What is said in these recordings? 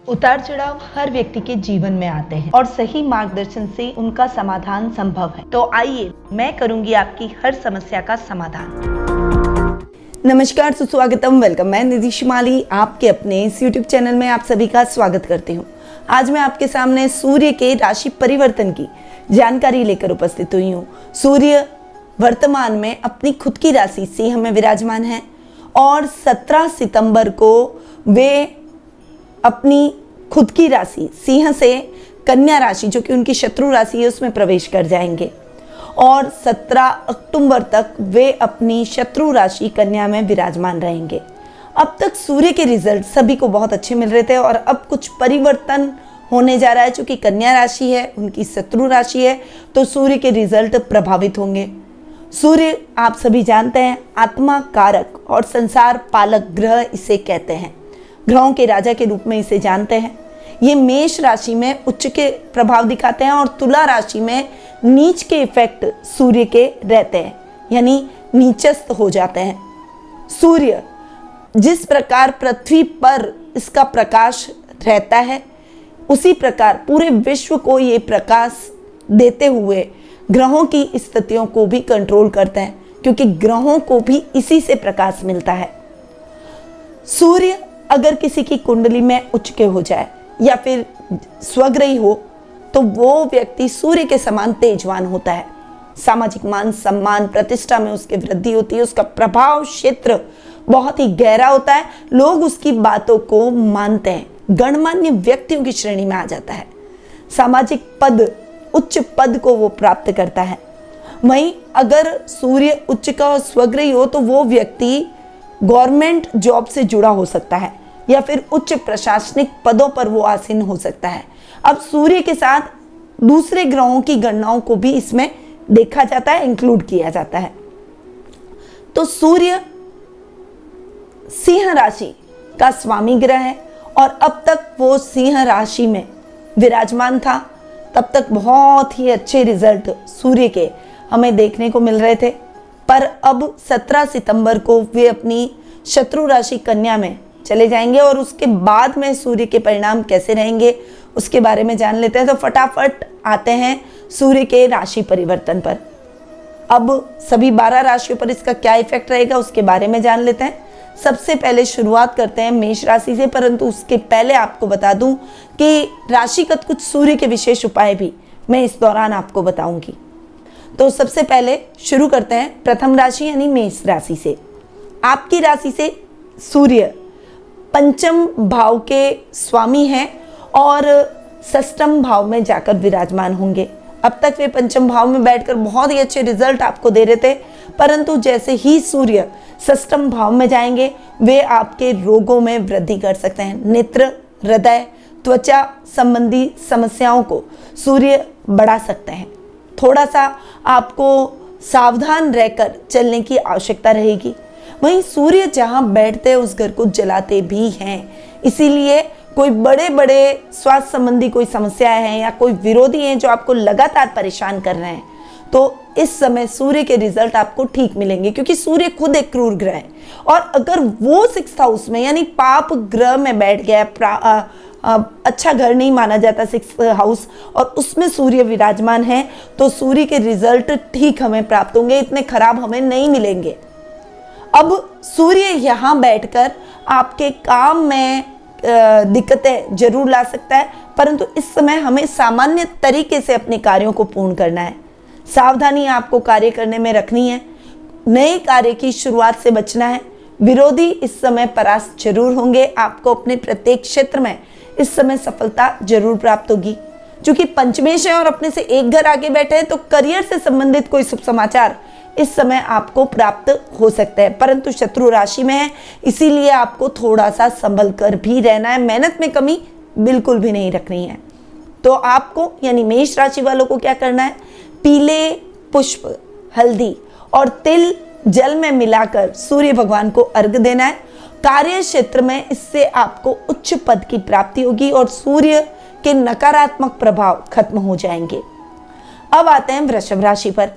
उतार चढ़ाव हर व्यक्ति के जीवन में आते हैं और सही मार्गदर्शन से उनका समाधान संभव है। तो आइए मैं करूंगी आपकी हर समस्या का समाधान। नमस्कार, सुस्वागतम, वेलकम। मैं निधि शिमाली आपके अपने इस YouTube चैनल में आप सभी का स्वागत करती हूँ। आज मैं आपके सामने सूर्य के राशि परिवर्तन की जानकारी लेकर उपस्थित हुई हूँ। सूर्य वर्तमान में अपनी खुद की राशि सिंह में विराजमान है और 17 सितंबर को वे अपनी खुद की राशि सिंह से कन्या राशि, जो कि उनकी शत्रु राशि है, उसमें प्रवेश कर जाएंगे और 17 अक्टूबर तक वे अपनी शत्रु राशि कन्या में विराजमान रहेंगे। अब तक सूर्य के रिजल्ट सभी को बहुत अच्छे मिल रहे थे और अब कुछ परिवर्तन होने जा रहा है। चूंकि कन्या राशि है, उनकी शत्रु राशि है, तो सूर्य के रिजल्ट प्रभावित होंगे। सूर्य आप सभी जानते हैं आत्मा कारक और संसार पालक ग्रह इसे कहते हैं। ग्रहों के राजा के रूप में इसे जानते हैं। ये मेष राशि में उच्च के प्रभाव दिखाते हैं और तुला राशि में नीच के इफेक्ट सूर्य के रहते हैं, यानी नीचस्थ हो जाते हैं। सूर्य जिस प्रकार पृथ्वी पर इसका प्रकाश रहता है, उसी प्रकार पूरे विश्व को ये प्रकाश देते हुए ग्रहों की स्थितियों को भी कंट्रोल करते हैं, क्योंकि ग्रहों को भी इसी से प्रकाश मिलता है। सूर्य अगर किसी की कुंडली में उच्च के हो जाए या फिर स्वग्रही हो, तो वो व्यक्ति सूर्य के समान तेजवान होता है। सामाजिक मान सम्मान प्रतिष्ठा में उसकी वृद्धि होती है। उसका प्रभाव क्षेत्र बहुत ही गहरा होता है। लोग उसकी बातों को मानते हैं, गणमान्य व्यक्तियों की श्रेणी में आ जाता है। सामाजिक पद, उच्च पद को वो प्राप्त करता है। वहीं अगर सूर्य उच्च का और स्वग्रही हो, तो वो व्यक्ति गवर्नमेंट जॉब से जुड़ा हो सकता है या फिर उच्च प्रशासनिक पदों पर वो आसीन हो सकता है। अब सूर्य के साथ दूसरे ग्रहों की गणनाओं को भी इसमें देखा जाता है, इंक्लूड किया जाता है। तो सूर्य सिंह राशि का स्वामी ग्रह है और अब तक वो सिंह राशि में विराजमान था। तब तक बहुत ही अच्छे रिजल्ट सूर्य के हमें देखने को मिल रहे थे, पर अब 17 सितंबर को वे अपनी शत्रु राशि कन्या में चले जाएंगे और उसके बाद में सूर्य के परिणाम कैसे रहेंगे उसके बारे में जान लेते हैं। तो फटाफट आते हैं सूर्य के राशि परिवर्तन पर। अब सभी 12 राशियों पर इसका क्या इफेक्ट रहेगा उसके बारे में जान लेते हैं। सबसे पहले शुरुआत करते हैं मेष राशि से, परंतु उसके पहले आपको बता दूं कि राशिगत कुछ सूर्य के विशेष उपाय भी मैं इस दौरान आपको बताऊंगी। तो सबसे पहले शुरू करते हैं प्रथम राशि यानी मेष राशि से। आपकी राशि से सूर्य पंचम भाव के स्वामी हैं और षष्ठम भाव में जाकर विराजमान होंगे। अब तक वे पंचम भाव में बैठकर बहुत ही अच्छे रिजल्ट आपको दे रहे थे, परंतु जैसे ही सूर्य षष्ठम भाव में जाएंगे, वे आपके रोगों में वृद्धि कर सकते हैं। नेत्र, हृदय, त्वचा संबंधी समस्याओं को सूर्य बढ़ा सकते हैं। थोड़ा सा आपको सावधान रहकर चलने की आवश्यकता रहेगी। वहीं सूर्य जहां बैठते हैं उस घर को जलाते भी हैं, इसीलिए कोई बड़े बड़े स्वास्थ्य संबंधी कोई समस्याएं हैं या कोई विरोधी हैं जो आपको लगातार परेशान कर रहे हैं, तो इस समय सूर्य के रिजल्ट आपको ठीक मिलेंगे, क्योंकि सूर्य खुद एक क्रूर ग्रह है और अगर वो 6th हाउस में यानी पाप ग्रह में बैठ गया, अच्छा घर नहीं माना जाता 6th हाउस, और उसमें सूर्य विराजमान है, तो सूर्य के रिजल्ट ठीक हमें प्राप्त होंगे, इतने खराब हमें नहीं मिलेंगे। अब सूर्य यहाँ बैठकर आपके काम में दिक्कतें जरूर ला सकता है, परंतु इस समय हमें सामान्य तरीके से अपने कार्यों को पूर्ण करना है। सावधानी आपको कार्य करने में रखनी है। नए कार्य की शुरुआत से बचना है। विरोधी इस समय परास्त जरूर होंगे। आपको अपने प्रत्येक क्षेत्र में इस समय सफलता जरूर प्राप्त होगी। चूंकि पंचमेश है और अपने से एक घर आगे बैठे हैं, तो करियर से संबंधित कोई शुभ समाचार इस समय आपको प्राप्त हो सकता है, परंतु शत्रु राशि में है, इसीलिए आपको थोड़ा सा संभल कर भी रहना है। मेहनत में कमी बिल्कुल भी नहीं रखनी है। तो आपको यानी मेष राशि वालों को क्या करना है, पीले पुष्प, हल्दी और तिल जल में मिलाकर सूर्य भगवान को अर्घ देना है। कार्य क्षेत्र में इससे आपको उच्च पद की प्राप्ति होगी और सूर्य के नकारात्मक प्रभाव खत्म हो जाएंगे। अब आते हैं वृषभ राशि पर।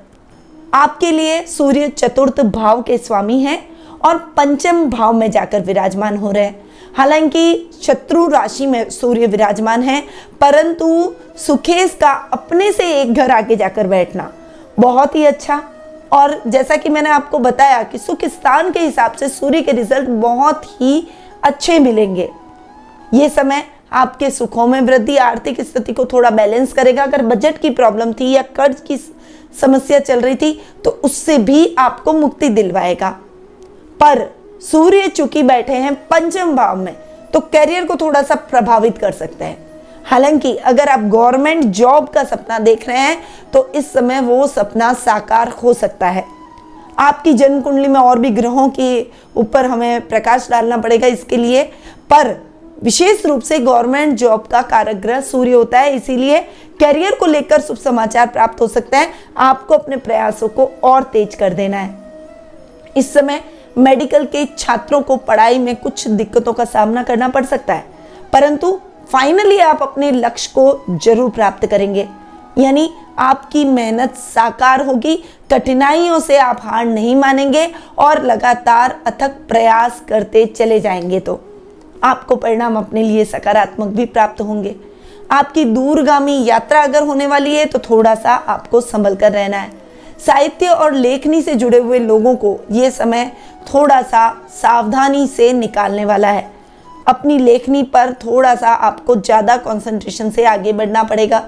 आपके लिए सूर्य चतुर्थ भाव के स्वामी हैं और पंचम भाव में जाकर विराजमान हो रहे हैं। हालांकि शत्रु राशि में सूर्य विराजमान है, परंतु सुखेश का अपने से एक घर आगे जाकर बैठना बहुत ही अच्छा। और जैसा कि मैंने आपको बताया कि सुख स्थान के हिसाब से सूर्य के रिजल्ट बहुत ही अच्छे मिलेंगे। ये समय आपके सुखों में वृद्धि, आर्थिक स्थिति को थोड़ा बैलेंस करेगा। अगर बजट की प्रॉब्लम थी या कर्ज की समस्या चल रही थी तो उससे भी आपको मुक्ति दिलवाएगा। पर सूर्य चूंकि बैठे हैं पंचम भाव में, तो करियर को थोड़ा सा प्रभावित कर सकते हैं। हालांकि अगर आप गवर्नमेंट जॉब का सपना देख रहे हैं तो इस समय वो सपना साकार हो सकता है। आपकी जन्म कुंडली में और भी ग्रहों के ऊपर हमें प्रकाश डालना पड़ेगा इसके लिए, पर विशेष रूप से गवर्नमेंट जॉब का कारक ग्रह सूर्य होता है, इसीलिए करियर को लेकर शुभ समाचार प्राप्त हो सकते हैं। आपको अपने प्रयासों को और तेज कर देना है। इस समय मेडिकल के छात्रों को पढ़ाई में कुछ दिक्कतों का सामना करना पड़ सकता है, परंतु फाइनली आप अपने लक्ष्य को जरूर प्राप्त करेंगे। यानी आपकी मेहनत साकार होगी, कठिनाइयों से आप हार नहीं मानेंगे और लगातार अथक प्रयास करते चले जाएंगे तो आपको परिणाम अपने लिए सकारात्मक भी प्राप्त होंगे। आपकी दूरगामी यात्रा अगर होने वाली है तो थोड़ा सा आपको संभल कर रहना है। साहित्य और लेखनी से जुड़े हुए लोगों को ये समय थोड़ा सा सावधानी से निकालने वाला है। अपनी लेखनी पर थोड़ा सा आपको ज़्यादा कंसंट्रेशन से आगे बढ़ना पड़ेगा।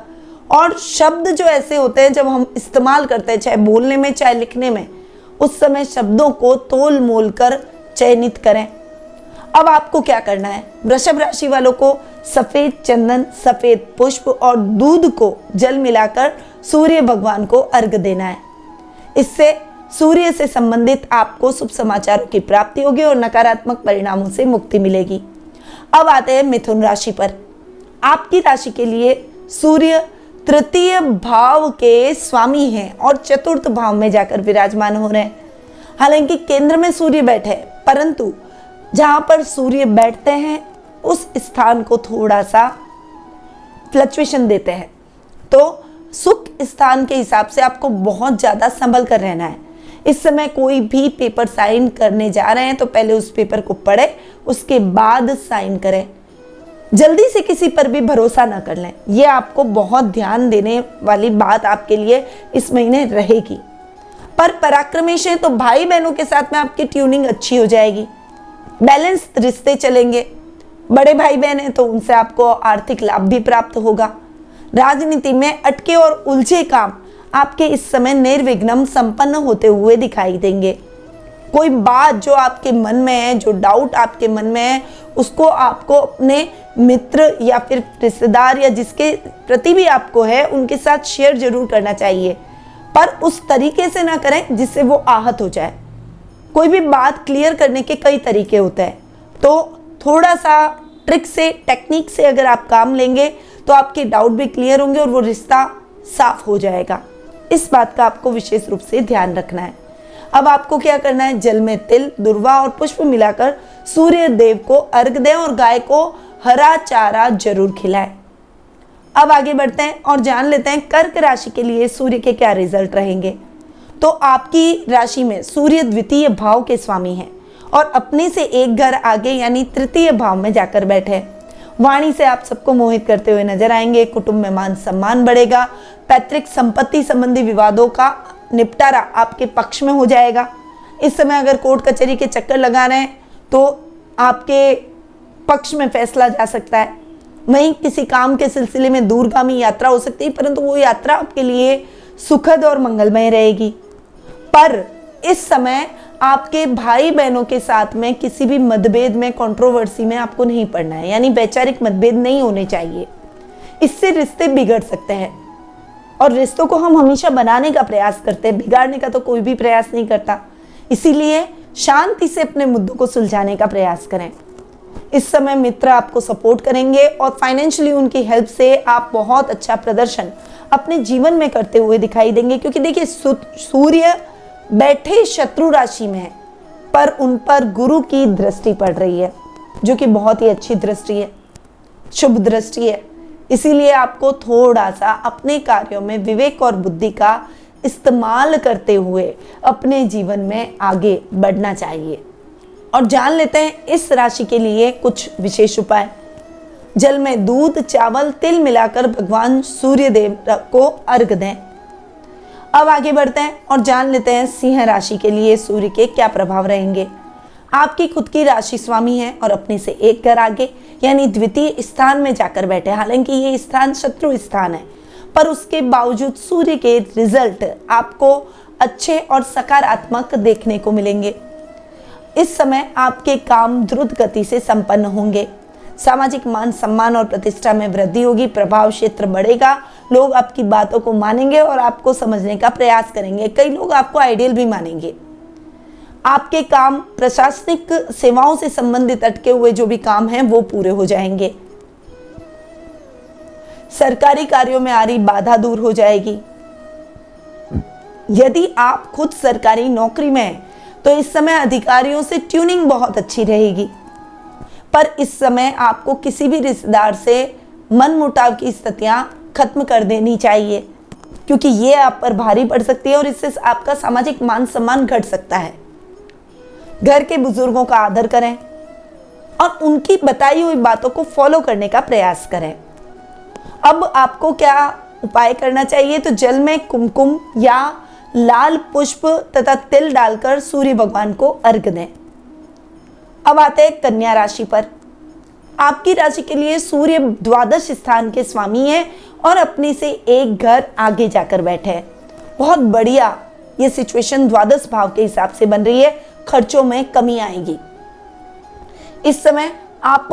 और शब्द जो ऐसे होते हैं जब हम इस्तेमाल करते हैं, चाहे बोलने में चाहे लिखने में, उस समय शब्दों को तोल मोल कर चयनित करें। अब आपको क्या करना है, वृषभ राशि वालों को सफेद चंदन, सफेद पुष्प और दूध को जल मिलाकर सूर्य भगवान को अर्घ्य देना है। इससे सूर्य से संबंधित आपको शुभ समाचारों की प्राप्ति होगी और नकारात्मक परिणामों से मुक्ति मिलेगी। अब आते हैं मिथुन राशि पर। आपकी राशि के लिए सूर्य तृतीय भाव के स्वामी हैं और चतुर्थ भाव में जाकर विराजमान हो रहे हैं। हालांकि केंद्र में सूर्य बैठे हैं, परंतु जहां पर सूर्य बैठते हैं उस स्थान को थोड़ा सा फ्लक्चुएशन देते हैं। तो सुख स्थान के हिसाब से आपको बहुत ज़्यादा संभल कर रहना है। इस समय कोई भी पेपर साइन करने जा रहे हैं तो पहले उस पेपर को पढ़े, उसके बाद साइन करें। जल्दी से किसी पर भी भरोसा ना कर लें, ये आपको बहुत ध्यान देने वाली बात आपके लिए इस महीने रहेगी। पर पराक्रमेश है तो भाई बहनों के साथ में आपकी ट्यूनिंग अच्छी हो जाएगी, बैलेंस रिश्ते चलेंगे। बड़े भाई बहन हैं तो उनसे आपको आर्थिक लाभ भी प्राप्त होगा। राजनीति में अटके और उलझे काम आपके इस समय निर्विघ्न संपन्न होते हुए दिखाई देंगे। कोई बात जो आपके मन में है, जो डाउट आपके मन में है, उसको आपको अपने मित्र या फिर रिश्तेदार या जिसके प्रति भी आपको है उनके साथ शेयर जरूर करना चाहिए, पर उस तरीके से ना करें जिससे वो आहत हो जाए। कोई भी बात क्लियर करने के कई तरीके होते हैं, तो थोड़ा सा ट्रिक से, टेक्निक से अगर आप काम लेंगे तो आपके डाउट भी क्लियर होंगे और वो रिश्ता साफ हो जाएगा। इस बात का आपको विशेष रूप से ध्यान रखना है। अब आपको क्या करना है, जल में तिल, दुर्वा और पुष्प मिलाकर सूर्य देव को अर्घ्य दें और गाय को हरा चारा जरूर खिलाएं। अब आगे बढ़ते हैं और जान लेते हैं कर्क राशि के लिए सूर्य के क्या रिजल्ट रहेंगे। तो आपकी राशि में सूर्य द्वितीय भाव के स्वामी हैं और अपने से एक घर आगे यानी तृतीय भाव में जाकर बैठे। वाणी से आप सबको मोहित करते हुए नजर आएंगे। कुटुंब में मान सम्मान बढ़ेगा। पैतृक संपत्ति संबंधी विवादों का निपटारा आपके पक्ष में हो जाएगा। इस समय अगर कोर्ट कचहरी के चक्कर लगा रहे हैं तो आपके पक्ष में फैसला जा सकता है। वहीं किसी काम के सिलसिले में दूरगामी यात्रा हो सकती है, परंतु वो यात्रा आपके लिए सुखद और मंगलमय रहेगी। पर इस समय आपके भाई बहनों के साथ में किसी भी मतभेद में, कंट्रोवर्सी में आपको नहीं पड़ना है, यानी वैचारिक मतभेद नहीं होने चाहिए। इससे रिश्ते बिगड़ सकते हैं और रिश्तों को हम हमेशा बनाने का प्रयास करते हैं, बिगाड़ने का तो कोई भी प्रयास नहीं करता। इसीलिए शांति से अपने मुद्दों को सुलझाने का प्रयास करें। इस समय मित्र आपको सपोर्ट करेंगे और फाइनेंशियली उनकी हेल्प से आप बहुत अच्छा प्रदर्शन अपने जीवन में करते हुए दिखाई देंगे। क्योंकि देखिए सूर्य बैठे शत्रु राशि में है, पर उन पर गुरु की दृष्टि पड़ रही है, जो कि बहुत ही अच्छी दृष्टि है, शुभ दृष्टि है। इसीलिए आपको थोड़ा सा अपने कार्यों में विवेक और बुद्धि का इस्तेमाल करते हुए अपने जीवन में आगे बढ़ना चाहिए। और जान लेते हैं इस राशि के लिए कुछ विशेष उपाय। जल में दूध, चावल, तिल मिलाकर भगवान सूर्य देव को अर्घ दें। अब आगे बढ़ते हैं और जान लेते हैं सिंह राशि के लिए सूर्य के क्या प्रभाव रहेंगे। आपकी खुद की राशि स्वामी है और अपने से एक घर आगे यानी द्वितीय स्थान में जाकर बैठे। हालांकि ये स्थान शत्रु स्थान है, पर उसके बावजूद सूर्य के रिजल्ट आपको अच्छे और सकारात्मक देखने को मिलेंगे। इस समय आपके काम द्रुत गति से संपन्न होंगे। सामाजिक मान सम्मान और प्रतिष्ठा में वृद्धि होगी। प्रभाव क्षेत्र बढ़ेगा। लोग आपकी बातों को मानेंगे और आपको समझने का प्रयास करेंगे। कई लोग आपको आइडियल भी मानेंगे। आपके काम प्रशासनिक सेवाओं से संबंधित अटके हुए जो भी काम हैं वो पूरे हो जाएंगे। सरकारी कार्यों में आ रही बाधा दूर हो जाएगी। यदि आप खुद सरकारी नौकरी में हैं तो इस समय अधिकारियों से ट्यूनिंग बहुत अच्छी रहेगी। पर इस समय आपको किसी भी रिश्तेदार से मनमुटाव की स्थितियां खत्म कर देनी चाहिए, क्योंकि ये आप पर भारी पड़ सकती है और इससे आपका सामाजिक मान सम्मान घट सकता है। घर के बुजुर्गों का आदर करें और उनकी बताई हुई बातों को फॉलो करने का प्रयास करें। अब आपको क्या उपाय करना चाहिए, तो जल में कुमकुम या लाल पुष्प तथा तिल डालकर सूर्य भगवान को अर्घ दें। अब आते हैं कन्या राशि पर। आपकी राशि के लिए सूर्य द्वादश स्थान के स्वामी है और अपने से एक घर आगे जाकर बैठे हैं। बहुत बढ़िया ये सिचुएशन द्वादश भाव के हिसाब से बन रही है। खर्चों में कमी आएगी। इस समय आप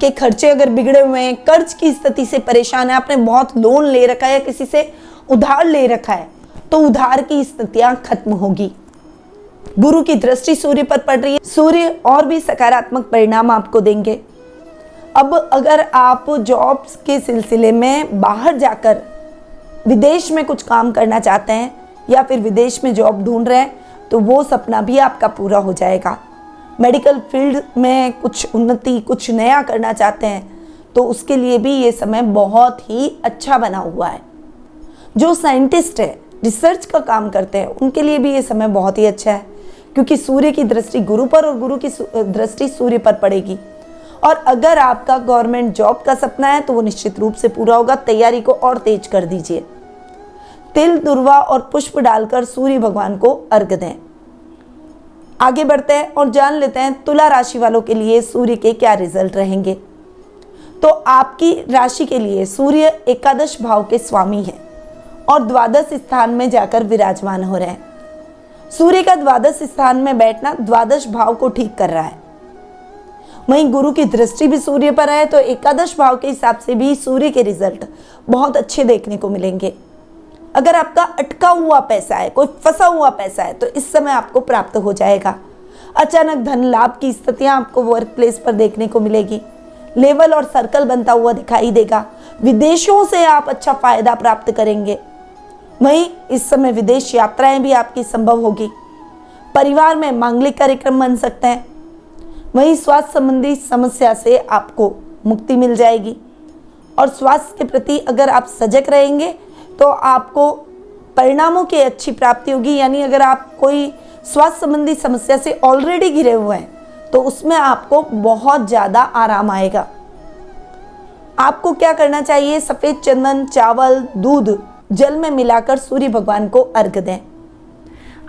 के खर्चे अगर बिगड़े हुए हैं, कर्ज की स्थिति से परेशान है, आपने बहुत लोन ले रखा है या किसी से उधार ले रखा है, तो उधार की स्थितियां खत्म होगी। गुरु की दृष्टि सूर्य पर पड़ रही है। सूर्य और भी सकारात्मक परिणाम आपको देंगे। अब अगर आप जॉब्स के सिलसिले में बाहर जाकर विदेश में कुछ काम करना चाहते हैं या फिर विदेश में जॉब ढूंढ रहे हैं तो वो सपना भी आपका पूरा हो जाएगा। मेडिकल फील्ड में कुछ उन्नति, कुछ नया करना चाहते हैं तो उसके लिए भी ये समय बहुत ही अच्छा बना हुआ है। जो साइंटिस्ट है, रिसर्च का काम करते हैं, उनके लिए भी ये समय बहुत ही अच्छा है, क्योंकि सूर्य की दृष्टि गुरु पर और गुरु की दृष्टि सूर्य पर पड़ेगी। और अगर आपका गवर्नमेंट जॉब का सपना है तो वो निश्चित रूप से पूरा होगा। तैयारी को और तेज कर दीजिए। तिल, दुर्वा और पुष्प डालकर सूर्य भगवान को अर्घ दें। आगे बढ़ते हैं और जान लेते हैं तुला राशि वालों के लिए सूर्य के क्या रिजल्ट रहेंगे। तो आपकी राशि के लिए सूर्य एकादश भाव के स्वामी हैं और द्वादश स्थान में जाकर विराजमान हो रहे हैं। सूर्य का द्वादश स्थान में बैठना द्वादश भाव को ठीक कर रहा है। वहीं गुरु की दृष्टि भी सूर्य पर है, तो एकादश भाव के हिसाब से भी सूर्य के रिजल्ट बहुत अच्छे देखने को मिलेंगे। अगर आपका अटका हुआ पैसा है, कोई फंसा हुआ पैसा है, तो इस समय आपको प्राप्त हो जाएगा। अचानक धन लाभ की स्थितियां आपको वर्क प्लेस पर देखने को मिलेगी। लेवल और सर्कल बनता हुआ दिखाई देगा। विदेशों से आप अच्छा फायदा प्राप्त करेंगे। वहीं इस समय विदेश यात्राएं भी आपकी संभव होगी। परिवार में मांगलिक कार्यक्रम बन सकते हैं। वहीं स्वास्थ्य संबंधी समस्या से आपको मुक्ति मिल जाएगी और स्वास्थ्य के प्रति अगर आप सजग रहेंगे तो आपको परिणामों की अच्छी प्राप्ति होगी। यानी अगर आप कोई स्वास्थ्य संबंधी समस्या से ऑलरेडी घिरे हुए हैं तो उसमें आपको बहुत ज़्यादा आराम आएगा। आपको क्या करना चाहिए, सफ़ेद चंदन, चावल, दूध जल में मिलाकर सूर्य भगवान को अर्घ दें।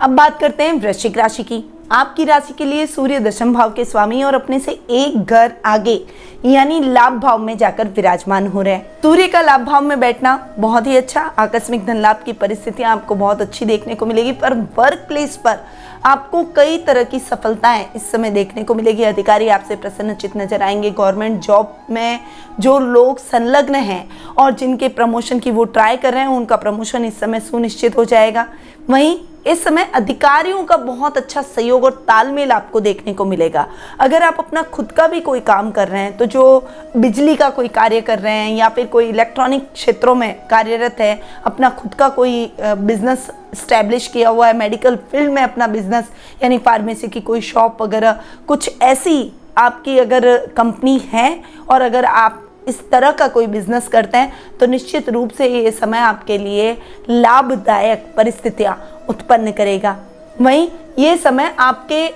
अब बात करते हैं वृश्चिक राशि की। आपकी राशि के लिए सूर्य दशम भाव के स्वामी और अपने से एक घर आगे यानी लाभ भाव में जाकर विराजमान हो रहे हैं। सूर्य का लाभ भाव में बैठना बहुत ही अच्छा। आकस्मिक धन लाभ की परिस्थितियां आपको बहुत अच्छी देखने को मिलेगी, पर वर्क प्लेस पर आपको कई तरह की सफलताएं इस समय देखने को मिलेगी। अधिकारी आपसे प्रसन्नचित्त नजर आएंगे। गवर्नमेंट जॉब में जो लोग संलग्न हैं और जिनके प्रमोशन की वो ट्राई कर रहे हैं, उनका प्रमोशन इस समय सुनिश्चित हो जाएगा। वहीं इस समय अधिकारियों का बहुत अच्छा सहयोग और तालमेल आपको देखने को मिलेगा। अगर आप अपना खुद का भी कोई काम कर रहे हैं, तो जो बिजली का कोई कार्य कर रहे हैं या फिर कोई इलेक्ट्रॉनिक क्षेत्रों में कार्यरत है, अपना खुद का कोई बिजनेस स्टैब्लिश किया हुआ है, मेडिकल फील्ड में अपना बिजनेस यानी फार्मेसी की कोई शॉप वगैरह, कुछ ऐसी आपकी अगर कंपनी है और अगर आप इस तरह का कोई बिजनेस करते हैं तो निश्चित रूप से ये समय आपके लिए लाभदायक परिस्थितियां उत्पन्न करेगा। वहीं ये समय आपके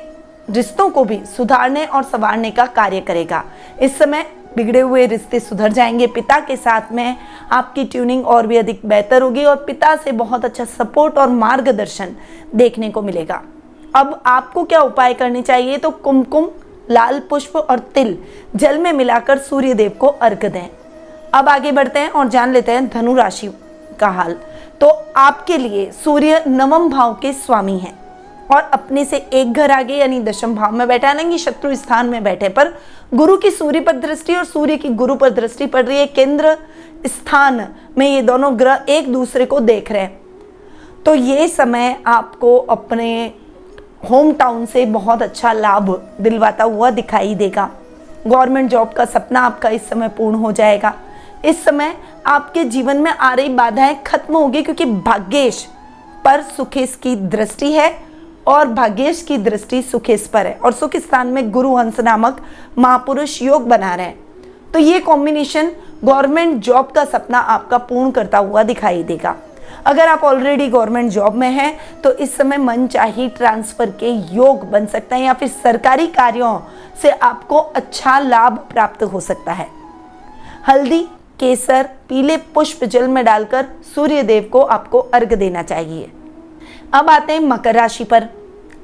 रिश्तों को भी सुधारने और संवारने का कार्य करेगा। इस समय बिगड़े हुए रिश्ते सुधर जाएंगे। पिता के साथ में आपकी ट्यूनिंग और भी अधिक बेहतर होगी और पिता से बहुत अच्छा सपोर्ट और मार्गदर्शन देखने को मिलेगा। अब आपको क्या उपाय करने चाहिए, तो कुमकुम, लाल पुष्प और तिल जल में मिलाकर सूर्य देव को अर्घ्य दें। अब आगे बढ़ते हैं और जान लेते हैं धनु राशि का हाल। तो आपके लिए सूर्य नवम भाव के स्वामी हैं और अपने से एक घर आगे यानी दशम भाव में बैठा, नहीं शत्रु स्थान में बैठे, पर गुरु की सूर्य पर दृष्टि और सूर्य की गुरु पर दृष्टि पड़ रही है। केंद्र स्थान में ये दोनों ग्रह एक दूसरे को देख रहे हैं। तो ये समय आपको अपने होम टाउन से बहुत अच्छा लाभ दिलवाता हुआ दिखाई देगा। गवर्नमेंट जॉब का सपना आपका इस समय पूर्ण हो जाएगा। इस समय आपके जीवन में आ रही बाधाएं खत्म होगी, क्योंकि भाग्येश पर सुखेश की दृष्टि है और भाग्येश की दृष्टि सुखेश पर है और सुख स्थान में गुरु हंस नामक महापुरुष योग बना रहे हैं। तो ये कॉम्बिनेशन गवर्नमेंट जॉब का सपना आपका पूर्ण करता हुआ दिखाई देगा। अगर आप ऑलरेडी गवर्नमेंट जॉब में हैं तो इस समय मनचाही ट्रांसफर के योग बन सकते हैं या फिर सरकारी कार्यों से आपको अच्छा लाभ प्राप्त हो सकता है। हल्दी, केसर, पीले पुष्प जल में डालकर सूर्य देव को आपको अर्घ्य देना चाहिए। अब आते हैं मकर राशि पर।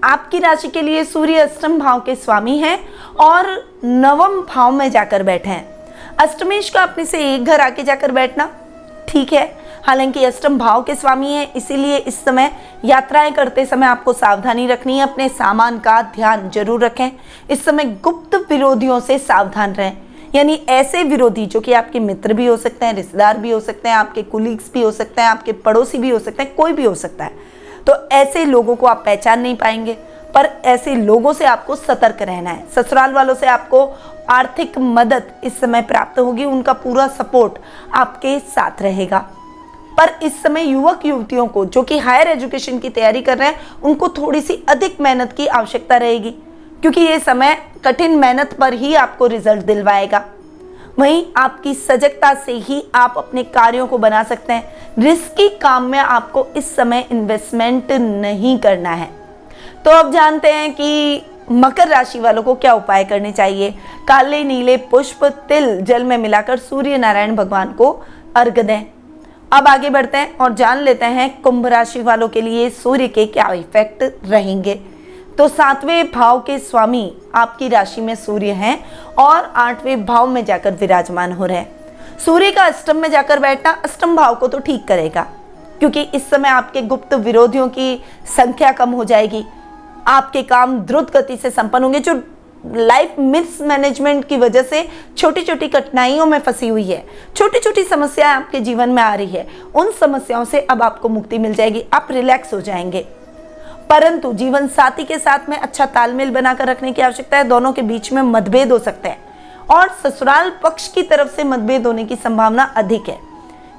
आपकी राशि के लिए सूर्य अष्टम भाव के स्वामी हैं और नवम भाव में जाकर बैठे हैं। अष्टमेश का अपने से एक घर आके जाकर बैठना ठीक है, हालांकि अष्टम भाव के स्वामी है, इसीलिए इस समय यात्राएं करते समय आपको सावधानी रखनी है। अपने सामान का ध्यान जरूर रखें। इस समय गुप्त विरोधियों से सावधान रहें, यानी ऐसे विरोधी जो कि आपके मित्र भी हो सकते हैं, रिश्तेदार भी हो सकते हैं, आपके कुलीग्स भी हो सकते हैं, आपके पड़ोसी भी हो सकते हैं, कोई भी हो सकता है। तो ऐसे लोगों को आप पहचान नहीं पाएंगे, पर ऐसे लोगों से आपको सतर्क रहना है। ससुराल वालों से आपको आर्थिक मदद इस समय प्राप्त होगी, उनका पूरा सपोर्ट आपके साथ रहेगा। पर इस समय युवक युवतियों को जो कि हायर एजुकेशन की तैयारी कर रहे हैं, उनको थोड़ी सी अधिक मेहनत की आवश्यकता रहेगी, क्योंकि ये समय कठिन मेहनत पर ही आपको रिजल्ट दिलवाएगा। वहीं आपकी सजगता से ही आप अपने कार्यों को बना सकते हैं। रिस्की काम में आपको इस समय इन्वेस्टमेंट नहीं करना है। तो अब जानते हैं कि मकर राशि वालों को क्या उपाय करने चाहिए। काले नीले पुष्प तिल जल में मिलाकर सूर्य नारायण भगवान को अर्घ्य दें। अब आगे बढ़ते हैं और जान लेते हैं कुंभ राशि वालों के लिए सूर्य के क्या इफेक्ट रहेंगे। तो 7वें भाव के स्वामी आपकी राशि में सूर्य हैं और 8वें भाव में जाकर विराजमान हो रहे हैं। सूर्य का अष्टम में जाकर बैठना अष्टम भाव को तो ठीक करेगा, क्योंकि इस समय आपके गुप्त विरोधियों की संख्या कम हो जाएगी। आपके काम द्रुत गति से संपन्न होंगे। जो लाइफ मिसमैनेजमेंट की वजह से छोटी छोटी कठिनाइयों में फंसी हुई है, छोटी छोटी समस्याएं आपके जीवन में आ रही है, उन समस्याओं से अब आपको मुक्ति मिल जाएगी। आप रिलैक्स हो जाएंगे। परंतु जीवन साथी के साथ में अच्छा तालमेल बनाकर रखने की आवश्यकता है। दोनों के बीच में मतभेद हो सकते हैं और ससुराल पक्ष की तरफ से मतभेद होने की संभावना अधिक है।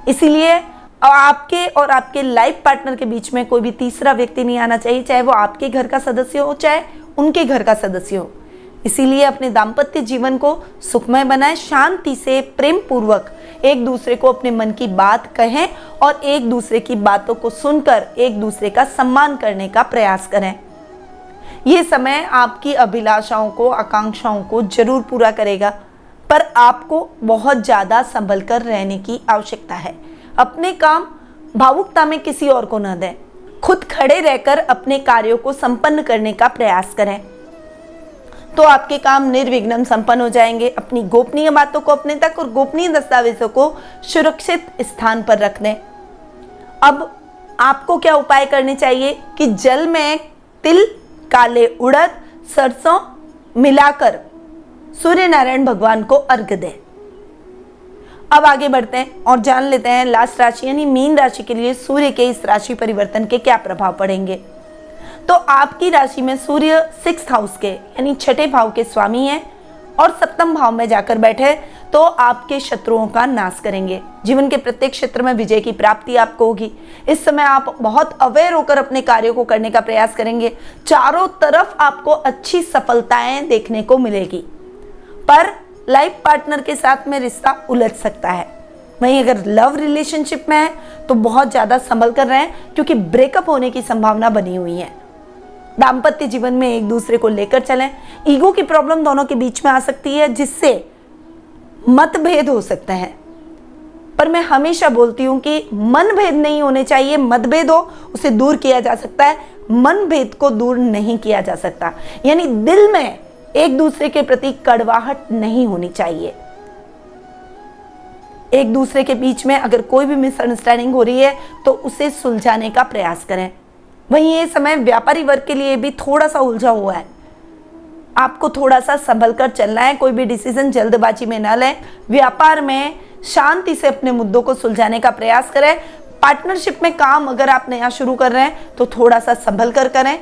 इसीलिए आपके और आपके लाइफ पार्टनर के बीच में कोई भी तीसरा व्यक्ति नहीं आना चाहिए, चाहे वो आपके घर का सदस्य हो चाहे उनके घर का सदस्य हो। इसीलिए अपने दाम्पत्य जीवन को सुखमय बनाएं, शांति से प्रेम पूर्वक एक दूसरे को अपने मन की बात कहें और एक दूसरे की बातों को सुनकर एक दूसरे का सम्मान करने का प्रयास करें। ये समय आपकी अभिलाषाओं को, आकांक्षाओं को जरूर पूरा करेगा, पर आपको बहुत ज्यादा संभल कर रहने की आवश्यकता है। अपने काम भावुकता में किसी और को न दें। खुद खड़े रहकर अपने कार्यों को संपन्न करने का प्रयास करें, तो आपके काम निर्विघ्न संपन्न हो जाएंगे। अपनी गोपनीय बातों को अपने तक और गोपनीय दस्तावेजों को सुरक्षित स्थान पर रख दें। अब आपको क्या उपाय करने चाहिए कि जल में तिल, काले उड़द, सरसों मिलाकर सूर्य नारायण भगवान को अर्घ्य दें। अब आगे बढ़ते हैं और जान लेते हैं लास्ट राशि यानी मीन राशि के लिए सूर्य के इस राशि परिवर्तन के क्या प्रभाव पड़ेंगे। तो आपकी राशि में सूर्य 6th हाउस के यानी 6ठे भाव के स्वामी हैं और 7म भाव में जाकर बैठे तो आपके शत्रुओं का नाश करेंगे। जीवन के प्रत्येक क्षेत्र में विजय की प्राप्ति आपको होगी। इस समय आप बहुत अवेयर होकर अपने कार्यों को करने का प्रयास करेंगे। चारों तरफ आपको अच्छी सफलताएं देखने को मिलेगी, पर लाइफ पार्टनर के साथ में रिश्ता उलझ सकता है। वहीं अगर लव रिलेशनशिप में है तो बहुत ज्यादा संभल कर रहें, क्योंकि ब्रेकअप होने की संभावना बनी हुई है। दाम्पत्य जीवन में एक दूसरे को लेकर चलें। ईगो की प्रॉब्लम दोनों के बीच में आ सकती है, जिससे मतभेद हो सकते हैं, पर मैं हमेशा बोलती हूं कि मनभेद नहीं होने चाहिए। मतभेद हो उसे दूर किया जा सकता है, मनभेद को दूर नहीं किया जा सकता। यानी दिल में एक दूसरे के प्रति कड़वाहट नहीं होनी चाहिए। एक दूसरे के बीच में अगर कोई भी मिसअंडरस्टैंडिंग हो रही है तो उसे सुलझाने का प्रयास करें। वहीं ये समय व्यापारी वर्ग के लिए भी थोड़ा सा उलझा हुआ है, आपको थोड़ा सा संभल कर चलना है। कोई भी डिसीजन जल्दबाजी में ना लें। व्यापार में शांति से अपने मुद्दों को सुलझाने का प्रयास करें। पार्टनरशिप में काम अगर आप नया शुरू कर रहे हैं तो थोड़ा सा संभल कर करें।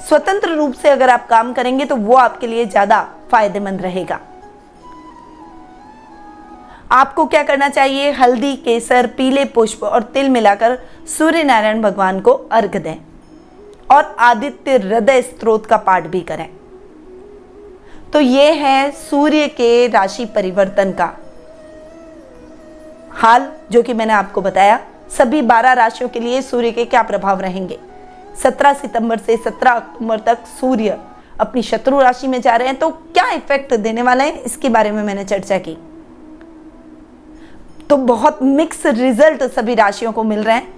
स्वतंत्र रूप से अगर आप काम करेंगे तो वो आपके लिए ज्यादा फायदेमंद रहेगा। आपको क्या करना चाहिए? हल्दी, केसर, पीले पुष्प और तिल मिलाकर सूर्य नारायण भगवान को अर्घ दें और आदित्य हृदय स्तोत्र का पाठ भी करें। तो ये है सूर्य के राशि परिवर्तन का हाल, जो कि मैंने आपको बताया। सभी 12 राशियों के लिए सूर्य के क्या प्रभाव रहेंगे। 17 सितंबर से 17 अक्टूबर तक सूर्य अपनी शत्रु राशि में जा रहे हैं, तो क्या इफेक्ट देने वाले हैं, इसके बारे में मैंने चर्चा की। तो बहुत मिक्स रिजल्ट सभी राशियों को मिल रहे हैं।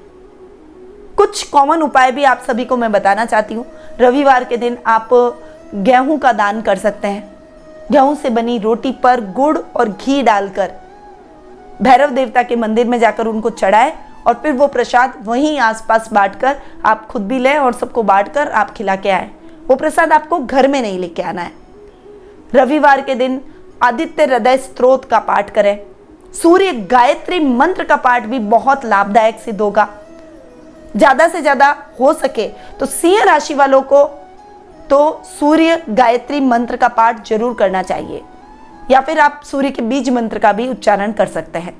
कुछ कॉमन उपाय भी आप सभी को मैं बताना चाहती हूँ। रविवार के दिन आप गेहूं का दान कर सकते हैं। गेहूं से बनी रोटी पर गुड़ और घी डालकर भैरव देवता के मंदिर में जाकर उनको चढ़ाएं और फिर वो प्रसाद वहीं आसपास बांटकर आप खुद भी लें और सबको बांटकर आप खिला के आए। वो प्रसाद आपको घर में नहीं लेके आना है। रविवार के दिन आदित्य हृदय स्तोत्र का पाठ करें। सूर्य गायत्री मंत्र का पाठ भी बहुत लाभदायक सिद्ध होगा। ज्यादा से ज्यादा हो सके तो सिंह राशि वालों को तो सूर्य गायत्री मंत्र का पाठ जरूर करना चाहिए, या फिर आप सूर्य के बीज मंत्र का भी उच्चारण कर सकते हैं।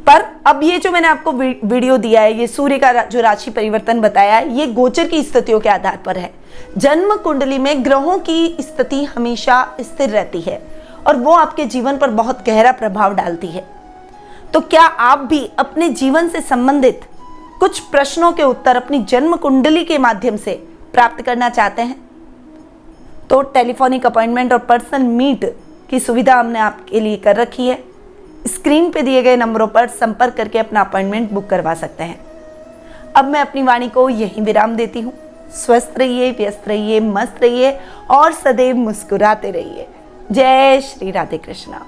पर अब ये जो मैंने आपको वीडियो दिया है, ये सूर्य का जो राशि परिवर्तन बताया है, ये गोचर की स्थितियों के आधार पर है। जन्म कुंडली में ग्रहों की स्थिति हमेशा स्थिर रहती है और वो आपके जीवन पर बहुत गहरा प्रभाव डालती है। तो क्या आप भी अपने जीवन से संबंधित कुछ प्रश्नों के उत्तर अपनी जन्म कुंडली के माध्यम से प्राप्त करना चाहते हैं? तो टेलीफोनिक अपॉइंटमेंट और पर्सनल मीट की सुविधा हमने आपके लिए कर रखी है। स्क्रीन पे दिए गए नंबरों पर संपर्क करके अपना अपॉइंटमेंट बुक करवा सकते हैं। अब मैं अपनी वाणी को यहीं विराम देती हूँ। स्वस्थ रहिए, व्यस्त रहिए, मस्त रहिए और सदैव मुस्कुराते रहिए। जय श्री राधे कृष्णा।